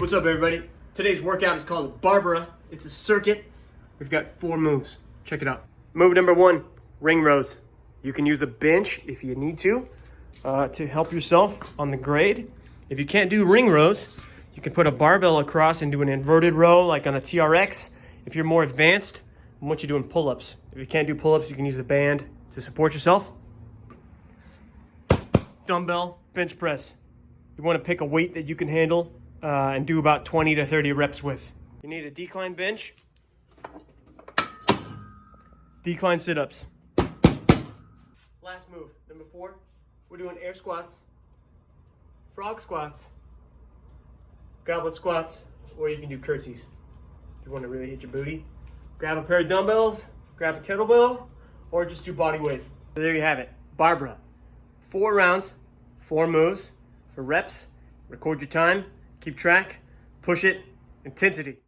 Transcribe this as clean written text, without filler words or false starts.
what's up everybody? Today's workout is called Barbara. It's a circuit. We've got 4 moves. Check it out. Move number 1, ring rows. You can use a bench if you need to help yourself on the grade. If you can't do ring rows, you can put a barbell across and do an inverted row like on a TRX. If you're more advanced, I want you doing pull-ups. If you can't do pull-ups, you can use a band to support yourself. Dumbbell bench press. You want to pick a weight that you can handle and do about 20 to 30 reps with. You need a decline bench, decline sit-ups. Last move, number 4, we're doing air squats, frog squats, goblet squats, or you can do curtsies. If you want to really hit your booty, grab a pair of dumbbells, grab a kettlebell, or just do body weight. So there you have it, Barbara. 4 rounds, 4 moves for reps. Record your time, keep track, push it, intensity.